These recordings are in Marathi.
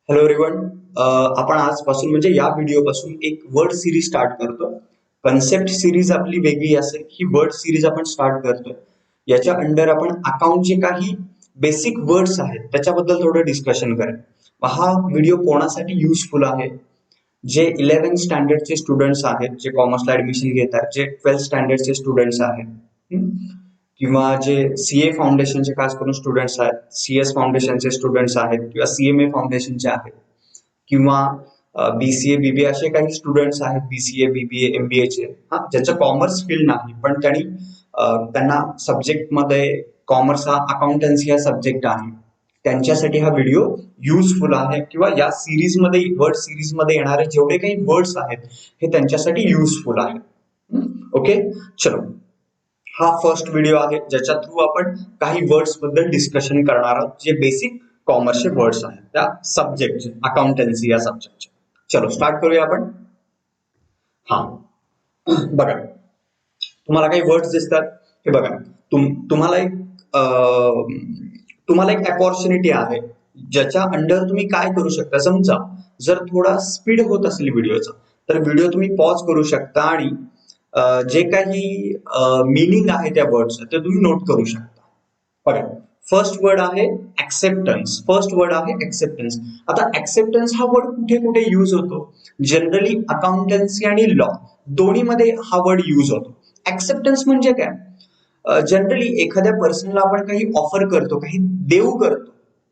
Hello everyone. आपण आजपासून म्हणजे या व्हिडिओपासून एक वर्ड सिरीज स्टार्ट करतो. कन्सेप्ट सिरीज आपली वेगळी असेल, ही वर्ड सिरीज आपण स्टार्ट करतोय. याच्या अंडर आपण अकाउंटचे काही बेसिक वर्ड्स आहेत त्याच्याबद्दल थोडं डिस्कशन करेल. हा व्हिडिओ कोणासाठी युजफुल आहे? जे 11th स्टँडर्डचे स्टुडंट्स आहेत, जे कॉमर्सला ऍडमिशन घेतात, जे 12th स्टँडर्डचे स्टुडंट्स आहेत, किंवा जे सीए फाउंडेशनचे खास करून स्टुडंट्स आहेत, सीएस फाउंडेशनचे स्टुडंट्स आहेत, किंवा सीएमए फाउंडेशनचे आहेत, किंवा बीसीए बीबीए असे काही स्टुडंट्स आहेत, बीसीए बीबीए एमबीए चे, ज्याचं कॉमर्स फील्ड नाही पण त्यांना सब्जेक्ट मध्ये कॉमर्स हा अकाउंटन्सी हा सब्जेक्ट आहे, त्यांच्यासाठी हा व्हिडिओ युजफुल आहे. किंवा या सिरीज मध्ये वर्ड सिरीज मध्ये येणारे जेवढे काही वर्ड्स आहेत हे त्यांच्यासाठी युजफुल आहे. ओके, चलो. हा फर्स्ट व्हिडिओ आहे ज्याच्या थ्रू आपण काही वर्ड्स बद्दल डिस्कशन करणार आहोत, जे बेसिक कॉमर्सचे वर्ड्स आहेत त्या सब्जेक्टचे, अकाउंटन्सी या सब्जेक्टचे. चलो स्टार्ट करूया आपण. हा, बघा, तुम्हाला काही वर्ड्स दिसतात. हे बघा, तुम्हाला एक तुम्हाला एक अपॉर्च्युनिटी आहे ज्याच्या अंडर तुम्ही काय करू शकता. समजा जर थोडा स्पीड होत असेल व्हिडिओचा, तर व्हिडिओ तुम्ही पॉज करू शकता आणि जे काही मिनिंग आहे त्या वर्डचं ते तुम्ही नोट करू शकता. बघा, फर्स्ट वर्ड आहे ऍक्सेप्टन्स. फर्स्ट वर्ड आहे ऍक्सेप्टन्स. आता ऍक्सेप्टन्स हा वर्ड कुठे कुठे यूज होतो? जनरली अकाउंटन्सी आणि लॉ दोन्हीमध्ये हा वर्ड यूज होतो. ऍक्सेप्टन्स म्हणजे काय? जनरली एखाद्या पर्सनला आपण काही ऑफर करतो, काही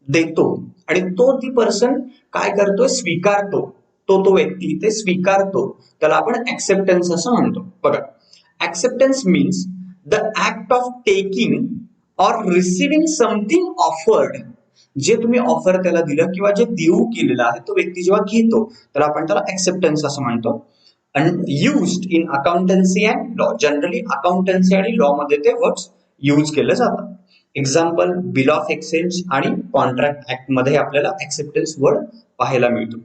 देतो आणि तो ती पर्सन काय करतो? स्वीकारतो. तो व्यक्ती ते स्वीकारतो, त्याला आपण ऍक्सेप्टन्स असं म्हणतो. बघा, acceptance means the act of taking or receiving something offered. जे तुम्ही ऑफर त्याला दिलं किंवा जे देऊ केलेलं आहे तो व्यक्ती जेव्हा घेतो तर आपण त्याला ऍक्सेप्टन्स असं म्हणतो. and used in accountancy and law. Generally accountancy आणि लॉ मध्ये ते वर्ड्स यूज केले जातात. एक्झाम्पल, बिल ऑफ एक्सचेंज आणि कॉन्ट्रॅक्ट ऍक्ट मध्ये आपल्याला ऍक्सेप्टन्स वर्ड पाहायला मिळतो.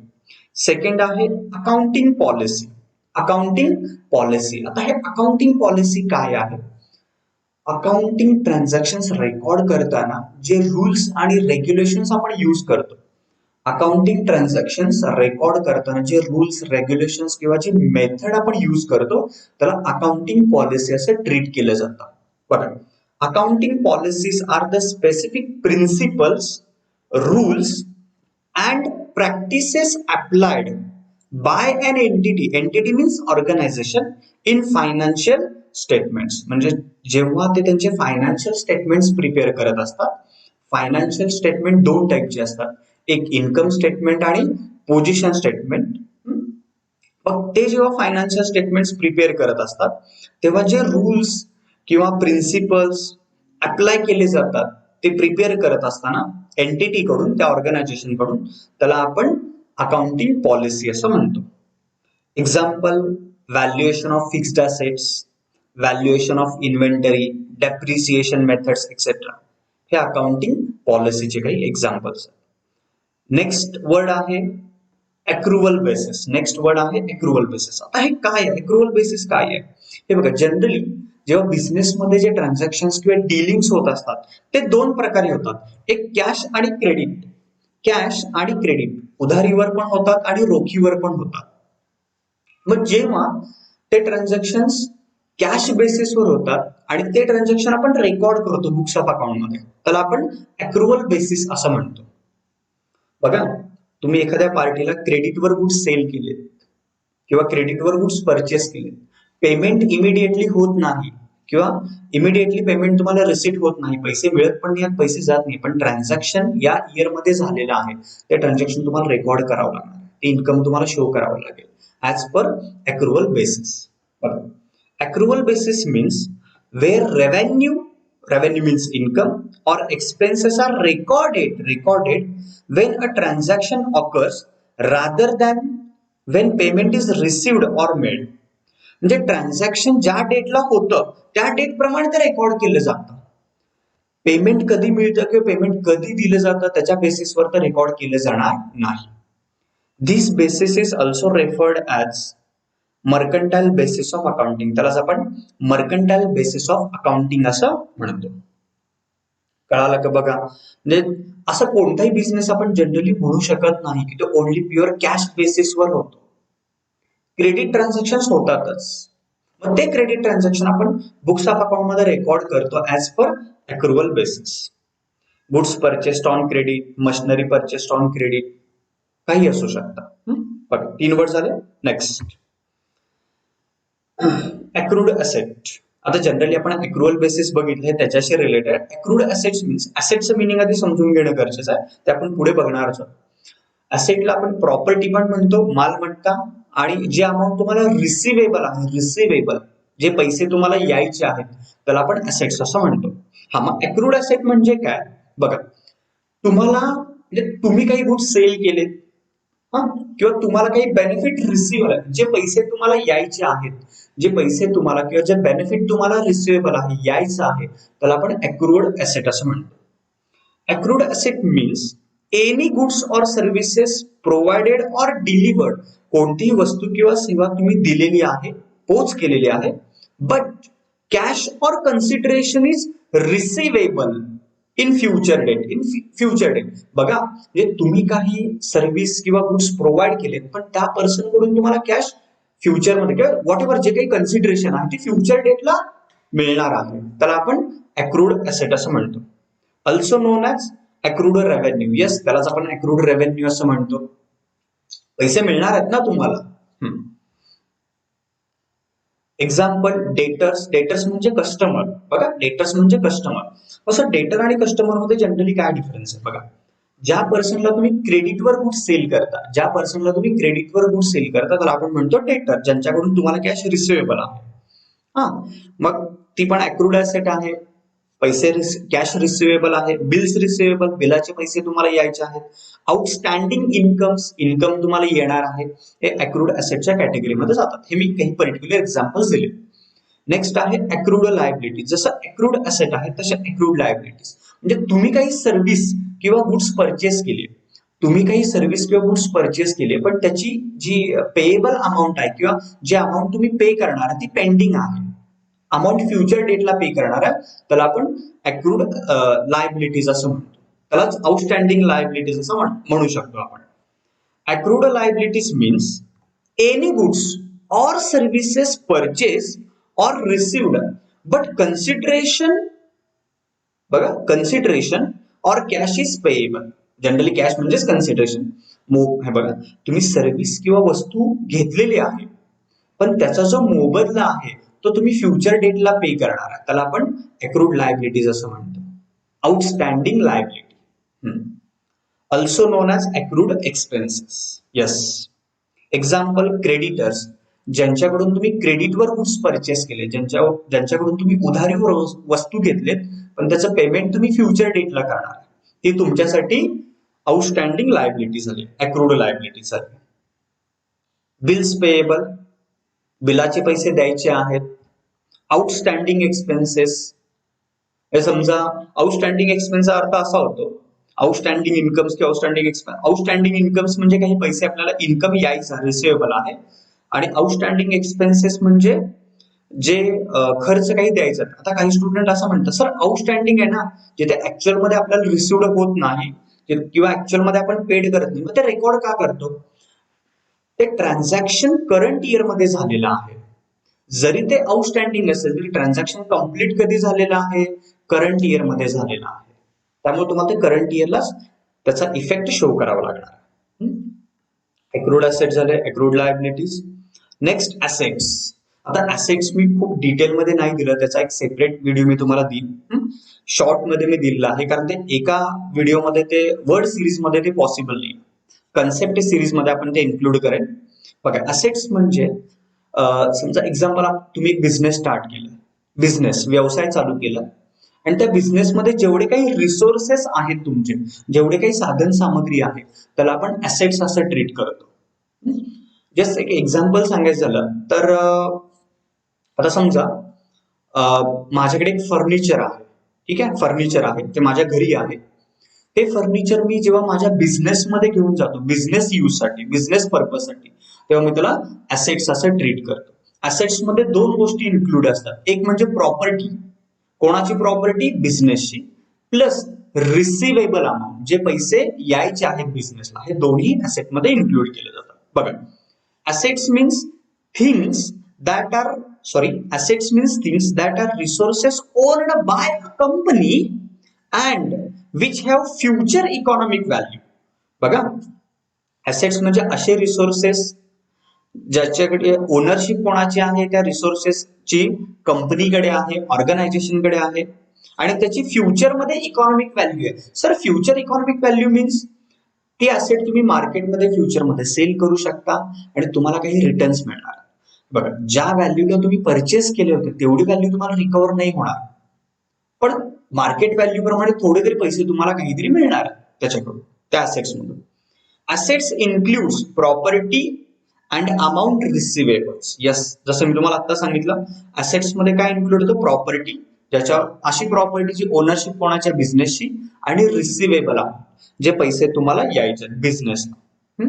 सेकंड आहे अकाउंटिंग पॉलिसी. अकाउंटिंग पॉलिसी, आता हे अकाउंटिंग पॉलिसी काय आहे? अकाउंटिंग ट्रान्झॅक्शन्स रेकॉर्ड करताना जे रूल्स आणि रेग्युलेशन्स आपण यूज करतो, अकाउंटिंग ट्रान्झॅक्शन्स रेकॉर्ड करताना जे रूल्स रेग्युलेशन्स किंवा जे मेथड आपण यूज करतो त्याला अकाउंटिंग पॉलिसी असे ट्रीट केलं जातं. बघा, accounting policies are the specific principles, rules and practices applied by an entity. Entity means organisation in financial statements. म्हणजे जेव्हा ते त्यांचे फायनान्शियल स्टेटमेंट्स प्रिपेअर करत असतात. फायनान्शियल स्टेटमेंट दोन टाईपचे असतात, एक इन्कम स्टेटमेंट आणि पोझिशन स्टेटमेंट. मग ते जेव्हा फायनान्शियल स्टेटमेंट्स प्रिपेअर करत असतात तेव्हा जे रूल्स किंवा प्रिन्सिपल्स अप्लाय केले जातात ते प्रिपेअर करत असताना एंटिटी कडून, त्या ऑर्गनायझेशन कडून, त्याला आपण अकाउंटिंग पॉलिसी असं म्हणतो. Example, valuation of fixed assets, valuation of inventory, depreciation methods etcetera. हे अकाउंटिंग पॉलिसीचे काही एक्झाम्पल्स. नेक्स्ट वर्ड आहे अक्रुवल बेसिस. नेक्स्ट वर्ड आहे अक्रुवल बेसिस. आता हे काय आहे? अक्रुवल बेसिस काय आहे? हे बघा, जनरली जेव्हा बिझनेसमध्ये जे ट्रान्झॅक्शन्स किंवा डिलिंग्स होत असतात ते दोन प्रकारे होतात, एक कॅश आणि क्रेडिट. कॅश आणि क्रेडिट उधारीवर पण होतात आणि रोखीवर पण होतात. मग जेव्हा ते ट्रान्झॅक्शन्स कॅश बेसिसवर होतात आणि ते ट्रान्झॅक्शन आपण रेकॉर्ड करतो बुक्स ऑफ अकाउंट मध्ये, त्याला आपण अक्रुवल बेसिस असं म्हणतो. बघा, तुम्ही एखाद्या पार्टीला क्रेडिटवर गुड्स सेल केले किंवा क्रेडिटवर गुड्स परचेस केले, पेमेंट इमिडिएटली होत नाही किंवा इमिडिएटली पेमेंट तुम्हाला रिसीट होत नाही, पैसे मिळत पण नाही, पैसे जात नाही, पण ट्रान्झॅक्शन या इयर मध्ये झालेलं आहे, ते ट्रान्झॅक्शन तुम्हाला रेकॉर्ड करावं लागणार, ते इन्कम तुम्हाला शो करावं लागेल as per accrual basis. Accrual basis means where revenue means income or expenses are recorded when a transaction occurs rather than when payment is received or made. म्हणजे ट्रान्झॅक्शन ज्या डेटला होतं त्या डेट प्रमाणे ते रेकॉर्ड केलं जातं. पेमेंट कधी मिळतं किंवा पेमेंट कधी दिलं जातं त्याच्या बेसिसवर तर रेकॉर्ड केलं जाणार नाही. This basis is also referred as mercantile basis of accounting. त्यालाच आपण मर्कंटाइल बेसिस ऑफ अकाउंटिंग असं म्हणतो. कळालं का? बघा म्हणजे असं कोणताही बिझनेस आपण जनरली म्हणू शकत नाही की तो ओनली प्युअर कॅश बेसिसवर होतो. क्रेडिट ट्रान्झॅक्शन होतातच. मग ते क्रेडिट ट्रान्झॅक्शन आपण बुक्स ऑफ अकाउंट मध्ये रेकॉर्ड करतो as per accrual basis. Goods purchased on credit, machinery purchased on credit, काही असू शकतात. बघा 3 वर्ड झाले. Next accrued asset. आता जनरली आपण अक्रुअल बेसिस बघितले त्याच्याशी रिलेटेड अक्रूड असेट्स मीन्स असेटचं मिनिंग आधी समजून घेणं गरजेचं आहे, ते आपण पुढे बघणार आहोत. असेटला आपण प्रॉपर्टी पण म्हणतो, मालमत्ता, आणि जे अमाऊंट तुम्हाला रिसिवेबल आहे, रिसिवेबल जे पैसे तुम्हाला यायचे आहेत त्याला आपण असेट्स असं म्हणतो. हा, मग अक्रूड असेट म्हणजे काय? बघा तुम्हाला म्हणजे तुम्ही काही गुड्स सेल केले किंवा तुम्हाला काही बेनिफिट रिसिव्ह जे पैसे तुम्हाला यायचे आहेत, जे पैसे तुम्हाला किंवा जे बेनिफिट तुम्हाला रिसिवेबल आहे, यायचं आहे, त्याला आपण अक्रूड असेट असं म्हणतो. Accrued asset means any goods और सर्व्हिसेस प्रोव्हाइडेड और डिलिव्हर्ड, कोणतीही वस्तू किंवा सेवा तुम्ही दिलेली आहे, पोच केलेली आहे, but cash or consideration is receivable in future date. In future date बघा म्हणजे तुम्ही काही सर्व्हिस किंवा गुड्स प्रोव्हाइड केलेत पण त्या पर्सन कडून तुम्हाला कॅश फ्युचरमध्ये किंवा व्हॉट एव्हर जे काही कन्सिडरेशन आहे ते फ्युचर डेटला मिळणार आहे, त्याला आपण अक्रूड असेट असं म्हणतो. Also non as accrued revenue. Yes, त्यालाच आपण अक्रूड रेव्हेन्यू असं म्हणतो. पैसे मिळणार आहेत ना तुम्हाला. Example debtors. डेटर्स म्हणजे कस्टमर. बघा डेटर्स म्हणजे कस्टमर. असं डेटर आणि कस्टमर मध्ये जनरली काय डिफरन्स आहे? बघा ज्या पर्सनला तुम्ही क्रेडिटवर गुड्स सेल करता, ज्या पर्सनला तुम्ही क्रेडिटवर गुड्स सेल करता त्याला आपण म्हणतो डेटर, ज्यांच्याकडून तुम्हाला कॅश रिसिवेबल आहे. हा, मग ती पण अक्रूड ऍसेट आहे. पैसे कॅश रिसिवेबल आहे, बिल्स रिसिवेबल, बिलाचे पैसे तुम्हाला यायचे आहेत. आउटस्टँडिंग इन्कम्स, इन्कम तुम्हाला येणार आहे, हे अक्रूड ऍसेटच्या कॅटेगरीमध्ये जातात. हे मी काही पर्टिक्युलर एक्झाम्पल्स दिले. नेक्स्ट आहे अक्रूड लायबिलिटी. जसं अक्रूड असेट आहे तसे अक्रूड लायबिलिटीज म्हणजे तुम्ही काही सर्व्हिस किंवा गुड्स परचेस केली, तुम्ही काही सर्व्हिस किंवा गुड्स परचेस केले पण त्याची जी पेएबल अमाऊंट आहे किंवा जे अमाऊंट तुम्ही पे करणार आहे ती पेंडिंग आहे, अमाऊंट फ्युचर डेटला पे करणार आहे, त्याला आपण अक्रूड लायबिलिटीज असं म्हणतो. त्यालाच आउटस्टँडिंग लायबिलिटीज असं म्हणू शकतो आपण. Accrued liabilities means any goods और सर्व्हिसेस परचेस और रिसिव्ड बट कन्सिडरेशन, बघा कन्सिडरेशन और cash is payable. Generally cash म्हणजेच कन्सिडरेशन. हे बघा तुम्ही सर्व्हिस किंवा वस्तू घेतलेली आहे पण त्याचा जो मोबदला आहे तो तुम्ही फ्युचर डेटला पे करणार आहे, त्याला आपण अक्रूड लायबिलिटीज असं म्हणतो. Outstanding liability, also non as accrued expenses. Yes, example creditors, ज्यांच्याकडून तुम्ही क्रेडिटवर गुड्स परचेस केले, ज्यांच्याकडून तुम्ही उधारीवर वस्तू घेतलेत पण त्याचं पेमेंट तुम्ही फ्युचर डेटला करणार, ती तुमच्यासाठी आउटस्टँडिंग लायबिलिटी झाली, अक्रूड लायबिलिटी झाली. बिल्स पेएबल, बिलाचे पैसे द्यायचे आहेत. आउटस्टँडिंग एक्सपेन्सेस, हे समजा आउटस्टँडिंग एक्सपेन्सचा अर्थ असा होतो, आउटस्टँडिंग इन्कम्स किंवा आउटस्टँडिंग एक्सपेन्स. आउटस्टँडिंग इन्कम्स म्हणजे काही पैसे आपल्याला इन्कम यायचा रिसिवेबल आहे, आणि आउटस्टँडिंग एक्सपेन्सेस म्हणजे जे खर्च काही द्यायचा. आता काही स्टुडंट असं म्हणतात सर आउटस्टँडिंग आहे ना, जिथे ऍक्च्युअल मध्ये आपल्याला रिसिव्ड होत नाही किंवा ऍक्च्युअल मध्ये आपण पेड करत नाही, मग ते रेकॉर्ड का करतो? ते ट्रान्झॅक्शन करंट इयर मध्ये झालेलं आहे, जरी ते आउटस्टँडिंग असेल तरी ट्रान्झॅक्शन कम्प्लीट कधी झालेलं आहे? करंट इयर मध्ये झालेलं आहे. त्यामुळे तुम्हाला ते करंट इयरलाच त्याचा इफेक्ट शो करावा लागणार. अक्रूड असेट झाले, अक्रूड लायबिलिटीज. Next assets. आता असेट्स मी खूप डिटेलमध्ये नाही दिलं, त्याचा एक सेपरेट व्हिडिओ मी तुम्हाला देईन. शॉर्ट मध्ये मी दिलेला आहे कारण ते एका व्हिडिओमध्ये ते वर्ड सिरीज मध्ये ते पॉसिबल नाही. कन्सेप्ट सिरीज मध्ये आपण ते इन्क्लूड करेन. बघा असेट्स म्हणजे समजा एक्झाम्पल तुम्ही एक बिझनेस स्टार्ट केला, बिझनेस व्यवसाय चालू केला आणि त्या बिझनेसमध्ये जेवढे काही रिसोर्सेस आहेत तुमचे, जेवढे काही साधन सामग्री आहे त्याला आपण असेट्स असं ट्रीट करतो. जस्ट एक एक्झाम्पल सांगायचं झालं तर आता समजा माझ्याकडे एक फर्निचर आहे, ठीक आहे, फर्निचर आहे ते माझ्या घरी आहे. ते फर्निचर मी जेव्हा माझ्या बिझनेसमध्ये घेऊन जातो, बिझनेस यूज साठी, बिझनेस पर्पज साठी, तेव्हा मी त्याला असेट्स असं ट्रीट करतो. असेट्स मध्ये दोन गोष्टी इन्क्लूड असतात, एक म्हणजे प्रॉपर्टी. कोणाची प्रॉपर्टी? बिझनेसची. प्लस रिसिवेबल अमाऊंट, जे पैसे यायचे आहेत बिझनेसला, हे दोन्ही ऍसेटमध्ये इन्क्लूड केले जातात. बघा, assets means things that are assets means things that are resources owned by a company and which have future economic value. बघा, assets म्हणजे असे रिसोर्सेस ज्याच्याकडे ओनरशिप कोणाची आहे, त्या रिसोर्सेसची कंपनीकडे आहे, ऑर्गनायझेशनकडे आहे आणि त्याची फ्युचरमध्ये इकॉनॉमिक व्हॅल्यू आहे. Sir, future economic value means ती असेट तुम्ही मार्केटमध्ये फ्युचरमध्ये सेल करू शकता आणि तुम्हाला काही रिटर्न्स मिळणार. बघा, ज्या व्हॅल्यूला तुम्ही परचेस केले होते तेवढी व्हॅल्यू तुम्हाला रिकव्हर नाही होणार, पण मार्केट व्हॅल्यू प्रमाणे थोडे तरी पैसे तुम्हाला काहीतरी मिळणार त्याच्याकडून, त्या असेट्स मधून. Assets includes property and amount receivables. Yes, जसं मी तुम्हाला आता सांगितलं, असेट्स मध्ये काय इन्क्लूड होतं? प्रॉपर्टी, ज्याच्या अशी प्रॉपर्टीची ओनरशिप कोणाच्या बिझनेसची, आणि रिसिवेबल अमाऊंट, जे पैसे तुम्हाला यायचे बिझनेसला.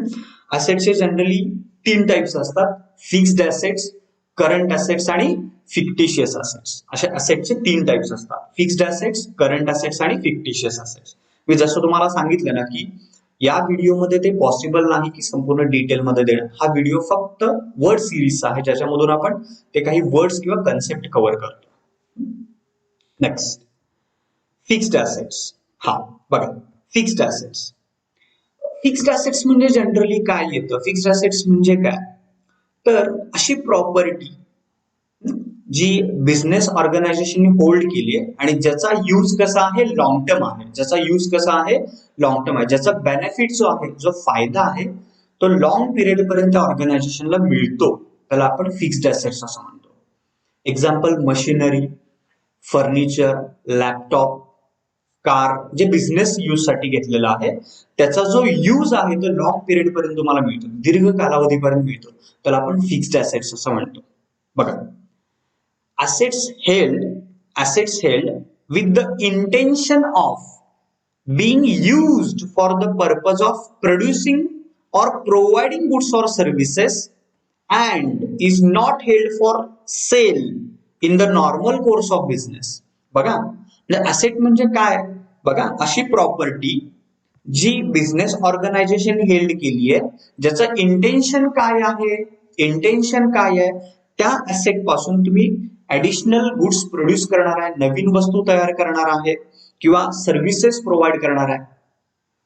असेट्सचे जनरली 3 टाइप्स असतात: फिक्स्ड असेट्स, करंट असेट्स आणि फिक्टिशियस असेट्स. असे असेट्सचे 3 टाइप्स असतात: फिक्स्ड असेट्स, करंट असेट्स आणि फिक्टिशियस असेट्स. मी जसं तुम्हाला सांगितलं ना की या व्हिडिओमध्ये ते पॉसिबल नाही की संपूर्ण डिटेलमध्ये देणं. हा व्हिडिओ फक्त वर्ड सिरीजचा आहे, ज्याच्यामधून आपण ते काही वर्ड्स किंवा कन्सेप्ट कव्हर करतो. Next, fixed assets. हा बघा, फिक्स्ड असेट्स. फिक्स्ड असेट्स म्हणजे जनरली काय येतं? फिक्स्ड असेट्स म्हणजे काय? तर अशी प्रॉपर्टी जी बिझनेस ऑर्गनायझेशनने होल्ड केली आहे आणि ज्याचा यूज कसा आहे? लॉंग टर्म आहे. ज्याचा यूज कसा आहे? लॉंग टर्म आहे. ज्याचा बेनिफिट जो आहे, जो फायदा आहे, तो लॉंग पिरियड पर्यंत ऑर्गनायझेशनला मिळतो, त्याला आपण फिक्स्ड असेट्स असं म्हणतो. Example, machinery, furniture, laptop, car, जे बिझनेस यूज साठी घेतलेला आहे, त्याचा जो यूज आहे तो लॉंग पिरियड पर्यंत तुम्हाला मिळतो, दीर्घ कालावधीपर्यंत मिळतो, त्याला आपण फिक्स्ड असेट्स असं म्हणतो. बघा, assets held with the intention of being used for the purpose of producing or providing goods or services and is not held for sale in the normal course of business. बघा, असेट म्हणजे काय? बघा, अशी प्रॉपर्टी जी बिझनेस ऑर्गनायझेशन हेल्ड केली आहे, ज्याचं इंटेन्शन काय आहे? इंटेन्शन काय आहे? त्या असेट पासून तुम्ही ऍडिशनल गुड्स प्रोड्यूस करणार आहे, नवीन वस्तू तयार करणार आहे किंवा सर्व्हिसेस प्रोव्हाइड करणार आहे.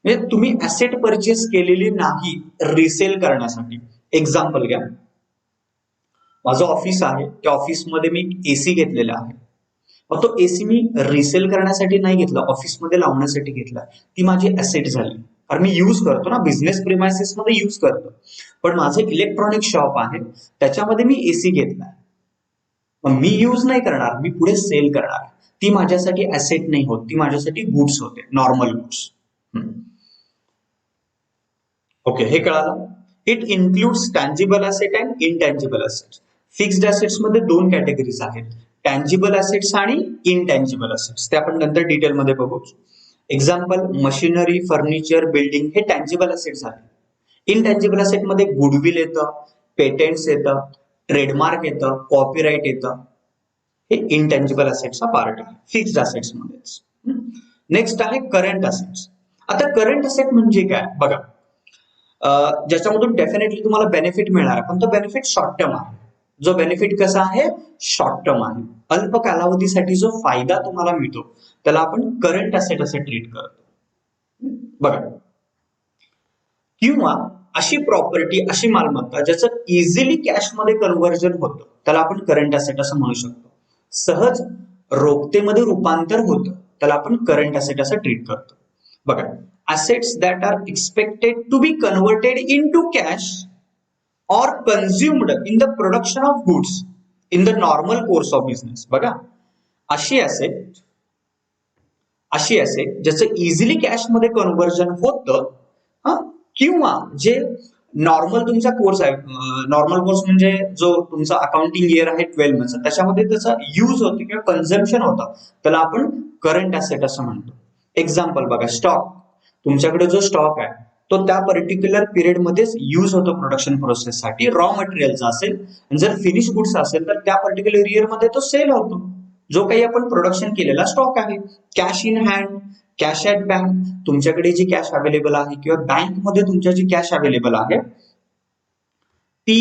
म्हणजे तुम्ही असेट परचेस केलेली नाही रिसेल करण्यासाठी. एक्झाम्पल घ्या, माझं ऑफिस आहे, त्या ऑफिसमध्ये मी एसी घेतलेला आहे. मग तो एसी मी रिसेल करण्यासाठी नाही घेतला, ऑफिसमध्ये लावण्यासाठी घेतला. ती माझी असेट झाली, कारण मी यूज करतो ना, बिझनेस प्रिमायसेस मध्ये यूज करतो. पण माझं इलेक्ट्रॉनिक शॉप आहे, त्याच्यामध्ये मी एसी घेतला, मग मी यूज नाही करणार, मी पुढे सेल करणार. ती माझ्यासाठी ऍसेट नाही होत, ती माझ्यासाठी गुड्स होते, नॉर्मल गुड्स. ओके, हे कळालं. It includes tangible asset and intangible assets. Fixed assets मध्ये 2 कॅटेगरीज आहेत, टँजिबल असेट्स आणि इनटँजिबल असेट्स. ते आपण नंतर डिटेलमध्ये बघू. एक्झाम्पल, मशिनरी, फर्निचर, बिल्डिंग, हे टँजिबल असेट्स आहेत. इनटँजिबल असेट मध्ये गुडविल येतं, पेटेंट्स येतं, ट्रेडमार्क येतं, कॉपीराइट येतं. हे इनटँजिबल असेट्सचा पार्ट आहे फिक्स्ड असेट्स मध्येच. नेक्स्ट आहे करंट असेट्स. आता करंट असेट म्हणजे काय? बघा, ज्याच्यामधून डेफिनेटली तुम्हाला बेनिफिट मिळणार, पण तो बेनिफिट शॉर्ट टर्म आहे. जो बेनिफिट कसा आहे? शॉर्ट टर्म आहे. अल्प कालावधीसाठी जो फायदा तुम्हाला मिळतो त्याला आपण करंट असेट असे ट्रीट करतो. बघा, किंवा अशी प्रॉपर्टी, अशी मालमत्ता ज्याचं इझिली कॅश मध्ये कन्व्हर्जन होतं, त्याला आपण करंट असेट असं म्हणू शकतो. सहज रोखतेमध्ये रूपांतर होतं, त्याला आपण करंट असेट असं ट्रीट करतो. बघा, assets that are expected to be converted into cash or consumed in the production of goods in the normal course of business. बघा, अशी असेट ज्याचं इझिली कॅश मध्ये कन्व्हर्जन होतं, किंवा जे नॉर्मल तुमचा कोर्स आहे, नॉर्मल कोर्स म्हणजे जो तुमचा अकाउंटिंग इयर आहे 12 मंथचा, त्याच्यामध्ये त्याचा यूज होतो किंवा कन्झम्पशन होतं, त्याला आपण करंट असेट असं म्हणतो. एक्झाम्पल बघा, स्टॉक. तुमच्याकडे जो स्टॉक आहे तो त्या पर्टिक्युलर पिरियड मध्येच यूज होतो प्रोडक्शन प्रोसेससाठी, रॉ मटेरियलचा असेल. जर फिनिश गुड्स असेल तर त्या पर्टिक्युलर इयर मध्ये तो सेल होतो. जो काही आपण प्रोडक्शन केलेला स्टॉक आहे. Cash in hand, cash at bank, तुमच्याकडे जी कॅश अवेलेबल आहे किंवा बँकमध्ये तुमच्या जी कॅश अवेलेबल आहे ती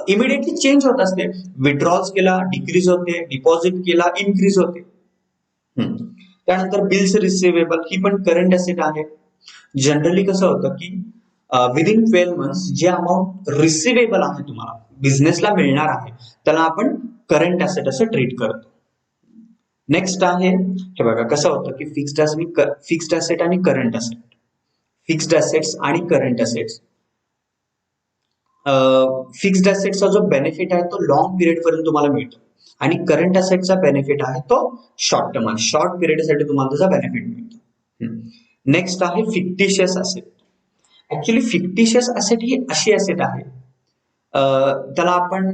इमिडिएटली चेंज होत असते. विड्रॉल्स केला डिक्रीज होते, डिपॉझिट केला इन्क्रीज होते. त्यानंतर बिल्स रिसिवेबल ही पण करंट असेट आहे. जनरली कसं होतं की विदिन 12 मंथ्स जे अमाऊंट रिसिवेबल आहे तुम्हाला बिझनेसला मिळणार आहे त्याला आपण करंट असेट असं ट्रीट करतो. नेक्स्ट आहे हे बघा कसं होतं की फिक्स्ड असेट आणि करंट असेट. फिक्स्ड असेट्स आणि करंट असेट्स. फिक्स्ड असेटचा जो बेनिफिट आहे तो लॉंग पिरियड पर्यंत तुम्हाला मिळतो आणि करंट असेटचा बेनिफिट आहे तो शॉर्ट टर्म आहे. शॉर्ट पिरियडसाठी तुम्हाला त्याचा बेनिफिट मिळतो. नेक्स्ट आहे fictitious asset. Actually fictitious asset ही अशी असेट आहे त्याला आपण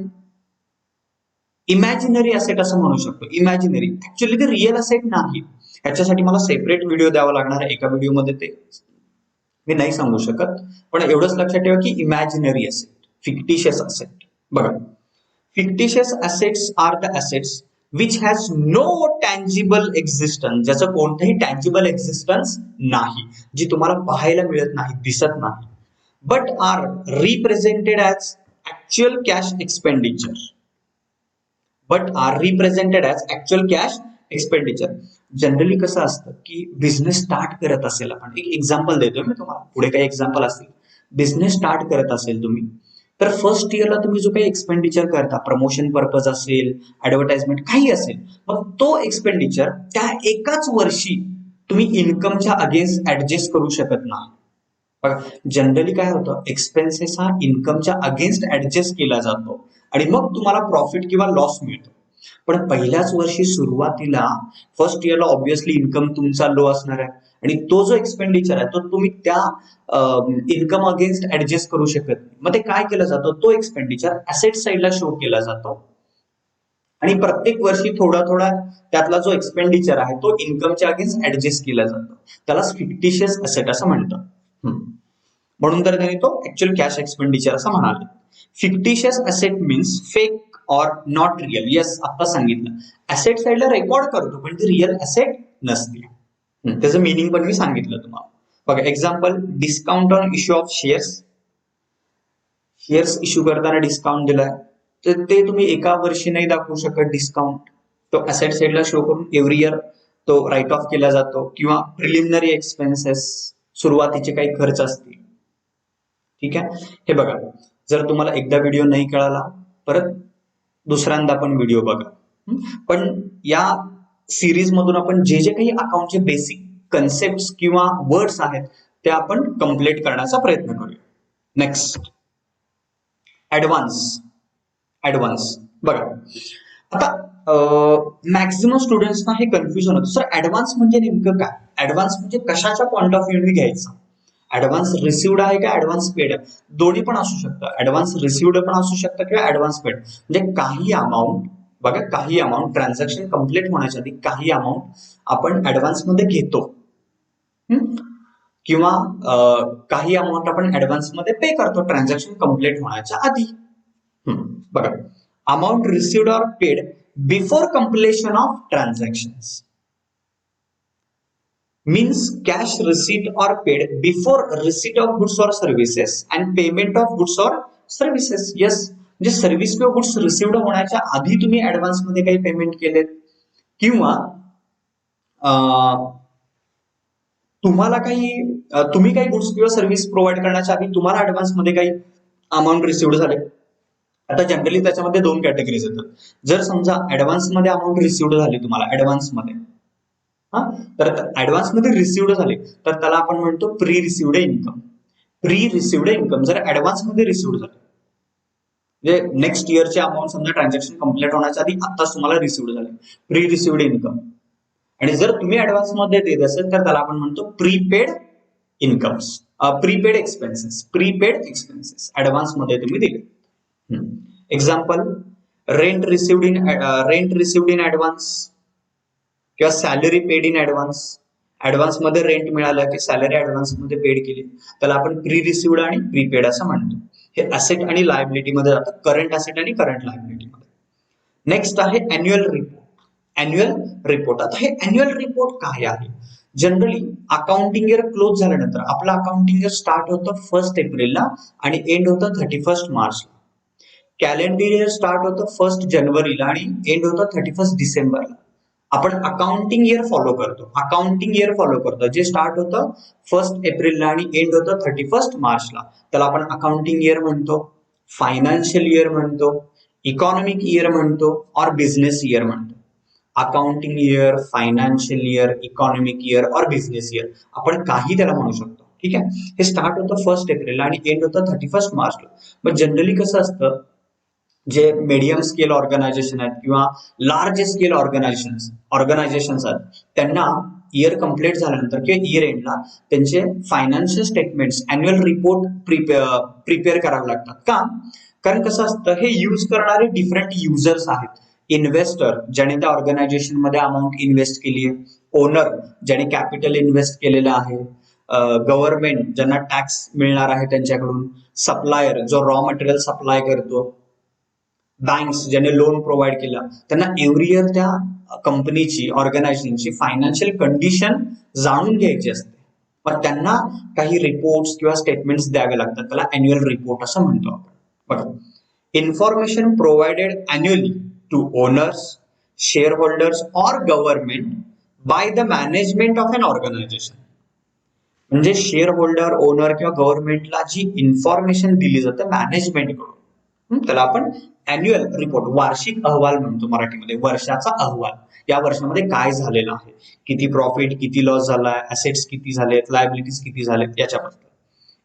इमॅजिनरी असेट असं म्हणू शकतो. इमॅजिनरी ऍक्च्युली ते रिअल असेट नाही. ह्याच्यासाठी मला सेपरेट व्हिडिओ द्यावा लागणार आहे. एका व्हिडिओमध्ये ते मी नाही सांगू शकत, पण एवढंच लक्षात ठेवा की इमॅजिनरी असेट, फिक्टिशियस असेट. बघा, fictitious assets are the assets which has no tangible existence, ज्याचं कोणतंही टँजिबल एक्झिस्टन्स नाही, जी तुम्हाला पाहायला मिळत नाही, दिसत नाही, but are represented as actual cash expenditure. But are represented as actual cash expenditure. Generally कसं असतं की बिझनेस स्टार्ट करत असेल, आपण एक एक्झाम्पल देतोय मी तुम्हाला, पुढे काही एक्झाम्पल असतील. बिझनेस स्टार्ट करत असेल तुम्ही, तर फर्स्ट इयरला तुम्ही जो काही एक्सपेंडिचर करता, प्रमोशन पर्पज असेल, ऍडव्हर्टाइजमेंट काही असेल, मग तो एक्सपेंडिचर त्या एकाच वर्षी तुम्ही इन्कमच्या अगेन्स्ट ऍडजस्ट करू शकत नाही. जनरली काय होतं, एक्सपेन्सेस हा इन्कमच्या अगेन्स्ट ऍडजस्ट केला जातो आणि मग तुम्हाला प्रॉफिट किंवा लॉस मिळतो. पण पहिल्याच वर्षी सुरुवातीला फर्स्ट इयरला ऑब्व्हियसली इन्कम तुमचा लो असणार आहे आणि तो जो एक्सपेंडिचर आहे तो तुम्ही त्या इन्कम अगेन्स्ट ऍडजस्ट करू शकत नाही. मग ते काय केलं जातं, तो एक्सपेंडिचर ऍसेट साइडला शो केला जातो आणि प्रत्येक वर्षी थोडा थोडा त्यातला जो एक्सपेंडिचर आहे तो इन्कमच्या अगेन्स्ट ऍडजस्ट केला जातो. त्याला फिक्टिशियस असेट असं म्हणतात. म्हणून तर त्यांनी तो ऍक्च्युअल कॅश एक्सपेंडिचर असं म्हणाले. Fictitious asset means fake or not real. Yes, आता सांगितलं, ऍसेट साइडला रेकॉर्ड करतो पण ती रिअल ऍसेट नसते. त्याचं मिनिंग पण मी सांगितलं तुम्हाला. बघा, example, discount on issue of shares. Shares issue करताना डिस्काउंट दिलाय, तर ते तुम्ही एका वर्षी नाही दाखवू शकत डिस्काउंट. तो ऍसेट साइडला शो करून एव्हरी इयर तो राईट ऑफ केला जातो. किंवा प्रिलिमिनरी एक्सपेन्सेस, सुरुवातीचे काही खर्च असतील. ठीक आहे, हे बघा, जर तुम्हाला एकदा व्हिडिओ नाही कळाला परत दुसऱ्यांदा पण व्हिडिओ बघा. पण या सिरीज मधून आपण जे जे काही अकाउंटचे बेसिक कन्सेप्ट किंवा वर्ड्स आहेत ते आपण कम्प्लीट करण्याचा प्रयत्न करूया. Next, advance. ऍडव्हान्स बघा, आता मॅक्झिमम स्टुडंट्सना हे कन्फ्युजन होतं, सर ऍडव्हान्स म्हणजे नेमकं काय, ऍडव्हान्स म्हणजे कशाच्या पॉइंट ऑफ व्ह्यू घ्यायचं, ऍडव्हान्स रिसिव्ड आहे का ऍडव्हान्स पेड आहे. दोन्ही पण असू शकतं, ऍडव्हान्स रिसिव्ड पण असू शकतं किंवा ऍडव्हान्स पेड. म्हणजे काही अमाऊंट, बघा, काही अमाऊंट ट्रान्झॅक्शन कम्प्लीट होण्याच्या आधी काही अमाऊंट आपण ऍडव्हान्स मध्ये घेतो किंवा काही अमाऊंट आपण ऍडव्हान्स मध्ये पे करतो ट्रान्झॅक्शन कम्प्लीट होण्याच्या आधी. बघा, amount received or paid before completion of transactions means cash receipt or paid before receipt of goods or services and payment of goods or services. Yes, म्हणजे सर्व्हिस किंवा गुड्स रिसिव्ड होण्याच्या आधी तुम्ही ऍडव्हान्स मध्ये काही पेमेंट केलेत किंवा तुम्हाला तुम्ही काही गुड्स किंवा सर्व्हिस प्रोव्हाइड करण्याच्या आधी तुम्हाला ऍडव्हान्स मध्ये काही अमाऊंट रिसिव्ड झाले. आता जनरली त्याच्यामध्ये दोन कॅटेगरीज येतात. जर समजा ऍडव्हान्स मध्ये अमाऊंट रिसिव्ड झाली तुम्हाला ऍडव्हान्स मध्ये, तर ऍडव्हान्स मध्ये रिसिव्ड झाले तर त्याला आपण म्हणतो pre received income. Pre received income जर ऍडव्हान्स मध्ये रिसिव्ड झाले, म्हणजे नेक्स्ट इयरचे अमाऊंट समजा ट्रान्झॅक्शन कम्प्लीट होण्याच्या आधी आताच तुम्हाला रिसिव्ड झाले, प्री रिसिव्ड इन्कम. आणि जर तुम्ही ऍडव्हान्स मध्ये देत असेल तर त्याला आपण म्हणतो prepaid incomes, prepaid expenses. Prepaid expenses advance मध्ये तुम्ही दिले. Example, rent received in advance किंवा salary paid in advance. Advance मध्ये रेंट मिळालं की सॅलरी ऍडव्हान्स मध्ये पेड केली, त्याला आपण प्री रिसिव्ड आणि प्रीपेड असं म्हणतो. हे असेट आणि लायबिलिटी मध्ये जातं, करंट असेट आणि करंट लायबिलिटी मध्ये. नेक्स्ट आहे अॅन्युअल रिपोर्ट. Annual report. आता हे अॅन्युअल रिपोर्ट काय आहे? जनरली अकाउंटिंग इयर क्लोज झाल्यानंतर आपलं अकाउंटिंग इयर स्टार्ट होतं 1 एप्रिलला आणि एंड होतं 31 मार्चला. कॅलेंडर इयर स्टार्ट होतं 1 जानेवारीला आणि एंड होतं 31 डिसेंबरला. आपण अकाउंटिंग इयर फॉलो करतो. अकाउंटिंग इयर फॉलो करतो जे स्टार्ट होतं 1 एप्रिलला आणि एंड होतं 31 मार्चला. त्याला आपण अकाउंटिंग इयर म्हणतो, फायनान्शियल इयर म्हणतो, इकॉनॉमिक इयर म्हणतो और बिझनेस इयर म्हणतो. Accounting year, financial year, economic year और बिझनेस इयर आपण काही त्याला म्हणू शकतो. ठीक आहे. हे स्टार्ट होतं 1 एप्रिलला आणि एंड होतं 31 मार्चला. मग जनरली कसं असतं, जे मीडियम स्केल ऑर्गनायझेशन आहेत किंवा लार्ज स्केल ऑर्गनायझेशन्स आहेत त्यांना इयर कम्प्लीट झाल्यानंतर किंवा इयर एंडला त्यांचे financial statements annual report prepare करावे लागतात. का? कारण कसं असतं, हे यूज करणारे डिफरंट युजर्स आहेत. इन्व्हेस्टर ज्याने त्या ऑर्गनायझेशन मध्ये अमाऊंट इन्व्हेस्ट केली आहे, ओनर ज्याने कॅपिटल इन्व्हेस्ट केलेलं आहे, गव्हर्नमेंट ज्यांना टॅक्स मिळणार आहे त्यांच्याकडून, सप्लायर जो रॉ मटेरियल सप्लाय करतो, बँक्स ज्याने लोन प्रोव्हाइड केलं, त्यांना एव्हरी इयर त्या कंपनीची ऑर्गनायझेशनची फायनान्शियल कंडिशन जाणून घ्यायची असते. पण त्यांना काही रिपोर्ट्स किंवा स्टेटमेंट्स द्यावे लागतात. त्याला अॅन्युअल रिपोर्ट असं म्हणतो आपण. बघा, information provided annually to owners, shareholders और government by the management of an organisation. म्हणजे शेअर होल्डर, ओनर किंवा गव्हर्नमेंटला जी इन्फॉर्मेशन दिली जाते मॅनेजमेंट कडून, त्याला आपण अॅन्युअल रिपोर्ट, वार्षिक अहवाल म्हणतो मराठीमध्ये. वर्षाचा अहवाल, या वर्षामध्ये काय झालेलं आहे, किती प्रॉफिट, किती लॉस झालाय, असेट्स किती झालेत, लायबिलिटीज किती झालेत, याच्याबद्दल.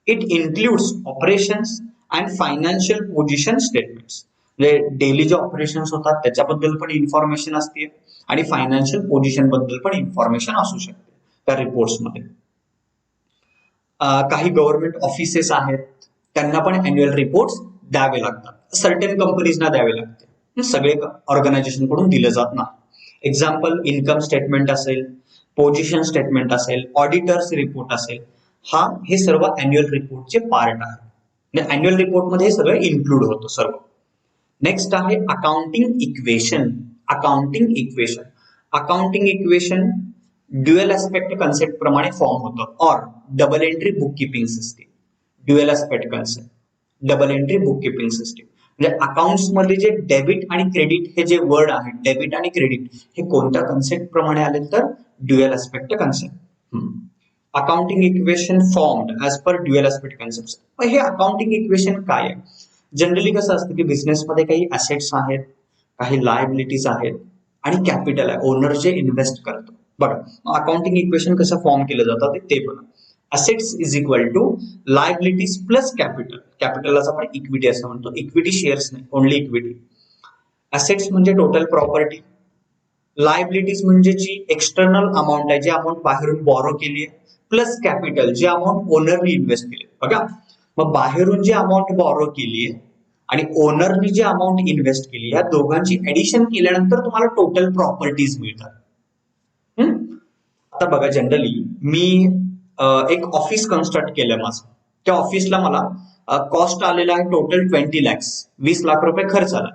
It includes operations and financial position statements. म्हणजे डेली जे ऑपरेशन्स होतात त्याच्याबद्दल पण इन्फॉर्मेशन असते आणि फायनान्शियल पोझिशन बद्दल पण इन्फॉर्मेशन असू शकते त्या रिपोर्ट्समध्ये. काही गव्हर्नमेंट ऑफिसेस आहेत त्यांना पण अॅन्युअल रिपोर्ट्स द्यावे लागतात. सर्टेन कंपनीजना द्यावे लागते, सगळे ऑर्गनायझेशन कडून दिलं जात नाही. एक्झाम्पल, इन्कम स्टेटमेंट असेल, पोझिशन स्टेटमेंट असेल, ऑडिटर्स रिपोर्ट असेल, हे सर्व अॅन्युअल रिपोर्टचे पार्ट आहे. म्हणजे अॅन्युअल रिपोर्ट मध्ये हे सगळं इन्क्लूड होतं सर्व. नेक्स्ट आहे accounting equation. Accounting equation, accounting equation dual aspect concept प्रमाणे फॉर्म होतं, और double entry book keeping system. Dual aspect concept, double entry book keeping system. म्हणजे अकाउंट्स मध्ये जे डेबिट आणि क्रेडिट हे जे वर्ड आहे, डेबिट आणि क्रेडिट, हे कोणत्या कन्सेप्ट प्रमाणे आले तर dual aspect concept. Accounting equation formed as per dual aspect concept. हे अकाउंटिंग इक्वेशन काय आहे? जनरली कसं असतं की बिझनेसमध्ये काही असेट्स आहेत, काही लायबिलिटीज आहेत आणि कॅपिटल आहे, ओनर जे इन्व्हेस्ट करतो. बघा, अकाउंटिंग इक्वेशन कसं फॉर्म केलं जातं ते बघा. Assets is equal to liabilities plus capital. कॅपिटलला आपण इक्विटी असं म्हणतो, इक्विटी शेअर्स नाही, ओनली इक्विटी. असेट्स म्हणजे टोटल प्रॉपर्टी, लायबिलिटीज म्हणजे जी एक्सटर्नल अमाऊंट आहे, जी अमाऊंट बाहेरून बॉरो केली आहे, प्लस कॅपिटल जे अमाऊंट ओनरनी इन्व्हेस्ट केली. बघा, मग बाहेरून जी अमाऊंट बॉरो केली आहे आणि ओनरनी जी अमाऊंट इन्व्हेस्ट केली, या दोघांची ऍडिशन केल्यानंतर तुम्हाला टोटल प्रॉपर्टीज मिळतात. आता बघा, जनरली मी एक ऑफिस कन्स्ट्रक्ट केलं माझं. त्या ऑफिसला मला कॉस्ट आलेला आहे टोटल 20 lakhs, 20 लाख रुपये खर्च आला.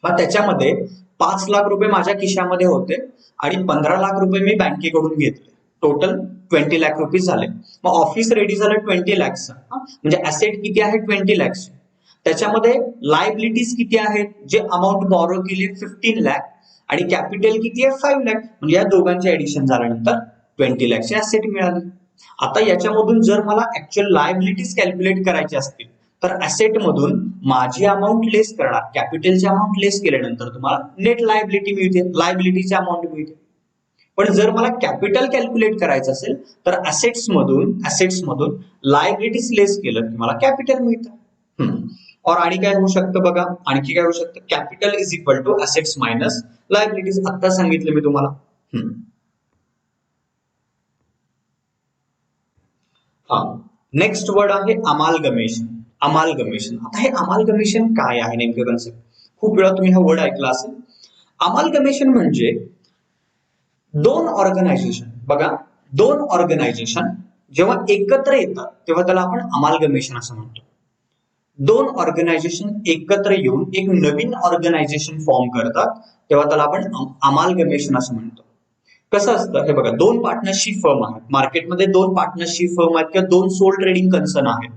मग त्याच्यामध्ये 5 लाख रुपये माझ्या खिशामध्ये होते आणि 15 लाख रुपये मी बँकेकडून घेतले. टोटल 20 लाख रुपीज झाले. मग ऑफिस रेडी झालं 20 lakhs. म्हणजे ऍसेट किती आहे 20 lakhs. त्याच्यामध्ये लायबिलिटीज किती आहेत, जे अमाऊंट बॉरो केली 15 लाख आणि कॅपिटल किती आहे 5 लाख. म्हणजे या दोघांचे ऍडिशन झाल्यानंतर 20 lakhचे ऍसेट मिळाले. आता याच्यामधून जर मला ऍक्च्युअल लायबिलिटीज कॅल्क्युलेट करायचे असतील तर ऍसेट मधून माझी अमाऊंट लेस करणार, कॅपिटलची अमाऊंट लेस केल्यानंतर तुम्हाला नेट लायबिलिटी मिळते, लायबिलिटीची अमाऊंट मिळते. पण जर मला कॅपिटल कॅल्क्युलेट करायचं असेल तर ऍसेट्स मधून लायबिलिटीज लेस केलं की मला कॅपिटल मिळतं. और आणि काय होऊ शकतं बघा, आणखी काय होऊ शकतं, capital is equal to assets minus liabilities. आता सांगितलं मी तुम्हाला. नेक्स्ट वर्ड आहे अमालगमेशन. अमालगमेशन, आता हे अमालगमेशन काय आहे नेमकं कन्सेप्ट? खूप वेळा तुम्ही हा वर्ड ऐकला असेल. अमालगमेशन म्हणजे दोन ऑर्गनायझेशन, बघा, दोन ऑर्गनायझेशन जेव्हा एकत्र येतात तेव्हा त्याला आपण अमालगमेशन असं म्हणतो. दोन ऑर्गनायझेशन एकत्र येऊन एक नवीन ऑर्गनायझेशन फॉर्म करतात, तेव्हा त्याला आपण अमालगमेशन असं म्हणतो. कसं असतं हे बघा, दोन पार्टनरशिप फर्म आहेत मार्केटमध्ये, दोन पार्टनरशिप फर्म आहेत किंवा दोन सोल ट्रेडिंग कन्सर्न आहेत.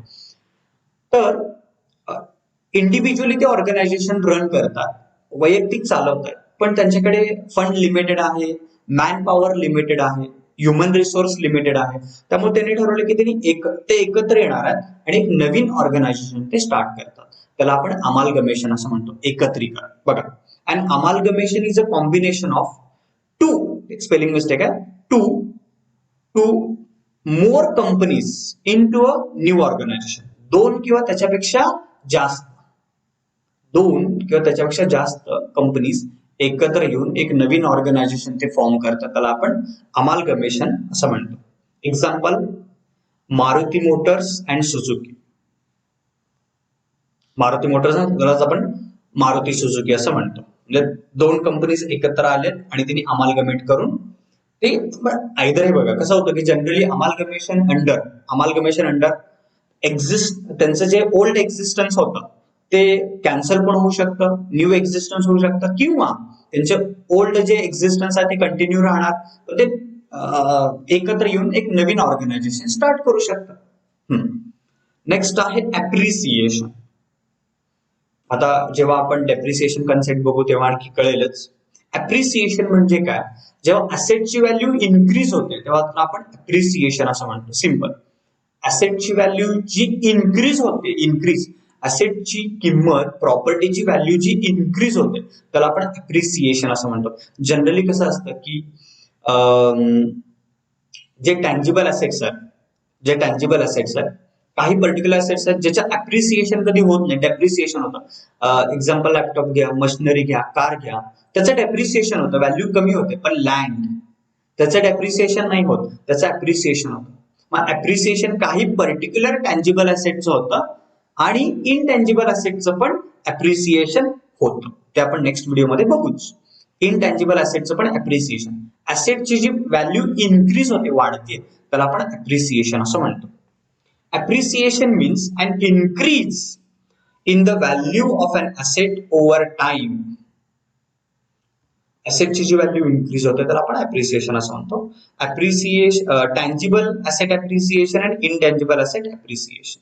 तर इंडिव्हिज्युअली ते ऑर्गनायझेशन रन करतात, वैयक्तिक चालवतात, पण त्यांच्याकडे फंड लिमिटेड आहे, मॅन पॉवर लिमिटेड आहे, ह्युमन रिसोर्स लिमिटेड आहे. त्यामुळे त्यांनी ठरवलं की ते एकत्र येणार आहेत आणि एक नवीन ऑर्गनायझेशन ते स्टार्ट करतात. त्याला आपण अमालगमेशन असं म्हणतो, एकत्रीकरण. बघा, and amalgamation is a combination of two, spelling mistake आहे, two two more companies into a new organisation. दोन किंवा त्याच्यापेक्षा जास्त कंपनीज एकत्र येऊन एक नवीन ऑर्गनायझेशन ते फॉर्म करतात, त्याला आपण अमालगमेशन असं म्हणतो. Example, Maruti Motors and Suzuki. Maruti Motors आपण मारुती सुझुकी असं म्हणतो. म्हणजे दोन कंपनीज एकत्र आलेत आणि त्यांनी अमालगमेट करून ते आयदर. हे बघा कसं होतं की जनरली अमालगमेशन अंडर त्यांचं जे ओल्ड एक्झिस्टन्स होतं ते कॅन्सल पण होऊ शकतं, न्यू एक्झिस्टन्स होऊ शकतं, किंवा त्यांचे ओल्ड जे एक्झिस्टन्स आहे ते कंटिन्यू राहणार, तर ते एकत्र येऊन एक नवीन ऑर्गनायझेशन स्टार्ट करू शकतात. नेक्स्ट आहे ऍप्रिसिएशन. आता जेव्हा आपण डेप्रिसिएशन कन्सेप्ट बघू तेव्हा आणखी कळेलच. ऍप्रिसिएशन म्हणजे काय, जेव्हा असेटची व्हॅल्यू इन्क्रीज होते तेव्हा आपण ऍप्रिसिएशन असं म्हणतो. सिंपल, असेटची व्हॅल्यू जी इन्क्रीज होते, असेटची किंमत, प्रॉपर्टीची व्हॅल्यू जी इन्क्रीज होते त्याला आपण ऍप्रिसिएशन असं म्हणतो. जनरली कसं असतं की जे टँजिबल असेट्स आहेत, काही पर्टिक्युलर असेट्स आहेत ज्याच्या ऍप्रिसिएशन कधी होत नाही, डेप्रिसिएशन होतं. एक्झाम्पल, लॅपटॉप घ्या, मशिनरी घ्या, कार घ्या, त्याचं डेप्रिसिएशन होतं, व्हॅल्यू कमी होते. पण लँड, त्याचं डेप्रिसिएशन नाही होत, त्याचं ऍप्रिसिएशन होतं. मग ऍप्रिसिएशन काही पर्टिक्युलर टँजिबल असेटचं होतं आणि इनटँजिबल असेटचं पण ऍप्रिसिएशन होतं. ते आपण नेक्स्ट व्हिडिओमध्ये बघूच. इनटँजिबल असेटचं पण ऍप्रिसिएशन, असेटची जी व्हॅल्यू इन्क्रीज होते, वाढते, त्याला आपण ऍप्रिसिएशन असं म्हणतो. Appreciation means an increase in the value of an asset over time. असेटची जी व्हॅल्यू इन्क्रीज होते त्याला आपण ऍप्रिसिएशन असं म्हणतो. टँजिबल असेट ऍप्रिसिएशन आणि intangible asset appreciation.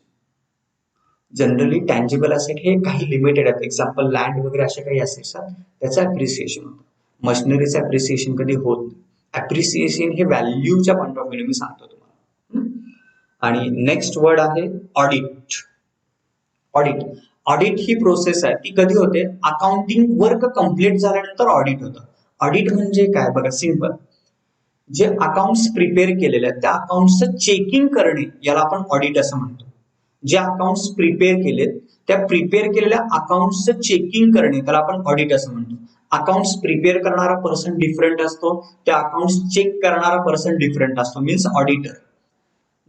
Generally tangible asset हे काही लिमिटेड आहेत, एक्झाम्पल लँड वगैरे असे काही असेट्स आहेत, त्याचं ऍप्रिसिएशन होतं. मशिनरीचं ऍप्रिसिएशन कधी होत नाही. ऍप्रिसिएशन हे व्हॅल्यूच्या पॉईंट ऑफ व्ह्यू मी सांगतो तुम्हाला. आणि नेक्स्ट वर्ड आहे ऑडिट. ऑडिट ही प्रोसेस आहे, ती कधी होते, अकाउंटिंग वर्क कम्प्लीट झाल्यानंतर ऑडिट होतं. ऑडिट म्हणजे काय बघा, सिंपल, जे अकाउंट्स प्रिपेअर केलेले आहेत त्या अकाउंट्सचं चेकिंग करणे याला आपण ऑडिट असं म्हणतो. जे अकाउंट्स प्रिपेअर केलेत त्या प्रिपेअर केलेल्या अकाउंट्सचं चेकिंग करणे त्याला आपण ऑडिट असं म्हणतो. अकाउंट्स प्रिपेअर करणारा पर्सन डिफरंट असतो, त्या अकाउंट्स चेक करणारा पर्सन डिफरंट असतो, मीन्स ऑडिटर.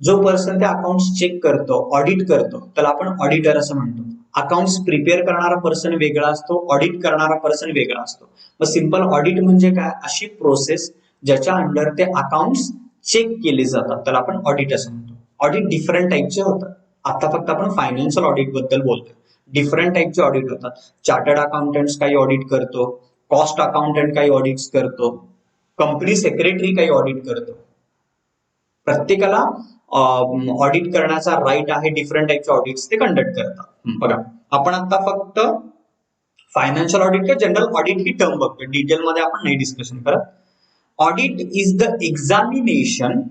जो पर्सन त्या अकाउंट्स चेक करतो, ऑडिट करतो, त्याला आपण ऑडिटर असं म्हणतो. अकाउंट्स प्रिपेअर करणारा पर्सन वेगळा असतो, ऑडिट करणारा पर्सन वेगळा असतो. मग सिंपल ऑडिट म्हणजे काय, अशी प्रोसेस ज्याच्या अंडर ते अकाउंट्स चेक केले जातात त्याला आपण ऑडिट असं म्हणतो. ऑडिट डिफरंट टाईपचे होतात. आता फक्त आपण फायनान्शियल ऑडिट बद्दल बोलतोय. डिफरंट टाईपचे ऑडिट होतात. चार्टर्ड अकाउंटंट्स काही ऑडिट करतो, कॉस्ट अकाउंटंट काही ऑडिट करतो, कंपनी सेक्रेटरी काही ऑडिट करतो. प्रत्येकाला ऑडिट करण्याचा राईट आहे, डिफरंट टाईपचे ऑडिट्स ते कंडक्ट करतात. बघा, आपण आता फक्त फायनान्शियल ऑडिट किंवा जनरल ऑडिट ही टर्म बघतोय, डिटेलमध्ये आपण नाही डिस्कशन करत. Audit is the examination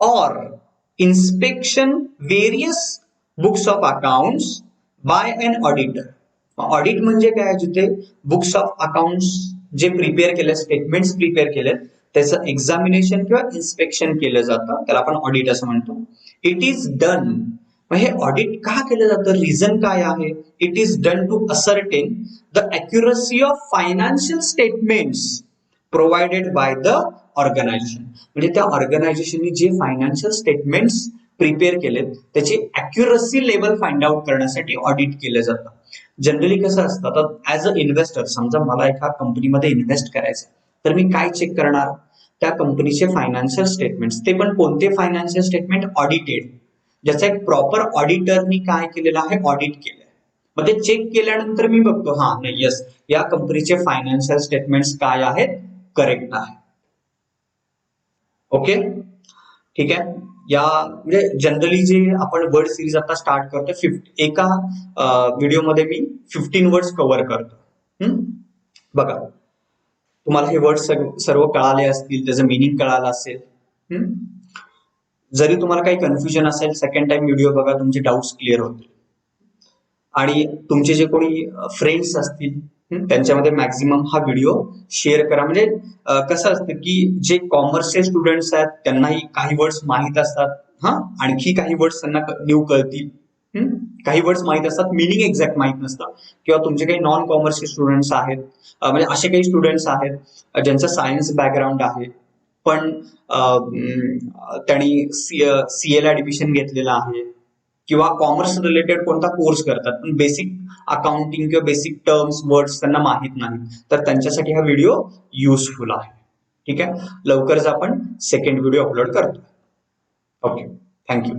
or inspection various books of accounts by an auditor. Audit म्हणजे काय, जिथे बुक्स ऑफ अकाउंट्स जे प्रिपेअर केले, स्टेटमेंट्स प्रिपेअर केलेत, त्याचं एक्झामिनेशन किंवा इन्स्पेक्शन केलं जातं, त्याला आपण ऑडिट असं म्हणतो. इट इज डन, हे ऑडिट का केलं जातं, रिझन काय आहे, it is done to ascertain the accuracy of financial statements provided by the organisation. म्हणजे त्या ऑर्गनायझेशनने जे फायनान्शियल स्टेटमेंट्स प्रिपेअर केलेत त्याची अॅक्युरसी लेवल फाइंड आउट करण्यासाठी ऑडिट केलं जातं. जनरली कसं असतं, तर ऍज अ इन्व्हेस्टर, समजा मला एका कंपनीमध्ये इन्व्हेस्ट करायचं, तर मी काय चेक करणार, त्या कंपनीचे फायनान्शियल स्टेटमेंट्स, ते पण कोणते फायनान्शियल स्टेटमेंट, ऑडिटेड, ज्याचा एक प्रॉपर ऑडिटरनी काय केलेलं आहे, ऑडिट केलं आहे. मग ते चेक केल्यानंतर मी बघतो, हा नाही यस, या कंपनीचे फायनान्शियल स्टेटमेंट्स काय आहेत, करेक्ट आहे. ओके, ठीक आहे. या म्हणजे जनरली जे आपण वर्ड सिरीज आता स्टार्ट करतो, एका व्हिडिओमध्ये मी 15 वर्ड्स कव्हर करतो. बघा, तुम्हाला हे वर्ड सर्व कळाले असतील, त्याचं मिनिंग कळालं असेल. जरी तुम्हाला काही कन्फ्युजन असेल, सेकंड टाइम व्हिडिओ बघा, तुमचे डाऊट्स क्लिअर होतील. आणि तुमचे जे कोणी फ्रेंड्स असतील त्यांच्यामध्ये मॅक्झिमम हा व्हिडिओ शेअर करा. म्हणजे कसं असतं की जे कॉमर्सचे स्टुडंट्स आहेत त्यांनाही काही वर्ड्स माहीत असतात, आणखी काही वर्ड्स त्यांना न्यू कळतील. काही वर्ड्स माहीत असतात, मिनिंग एक्झॅक्ट माहीत नसतं. किंवा तुमचे काही नॉन कॉमर्सचे स्टुडंट्स आहेत, म्हणजे असे काही स्टुडंट्स आहेत ज्यांचं सायन्स बॅकग्राऊंड आहे, पण त्यांनी सीएला ऍडमिशन घेतलेलं आहे किंवा कॉमर्स रिलेटेड कोणता कोर्स करतात, पण बेसिक अकाउंटिंग किंवा बेसिक टर्म्स वर्ड्स त्यांना माहीत नाही, तर त्यांच्यासाठी हा व्हिडिओ युजफुल आहे. ठीक आहे, लवकरच आपण सेकंड व्हिडिओ अपलोड करतो. Okay, thank you.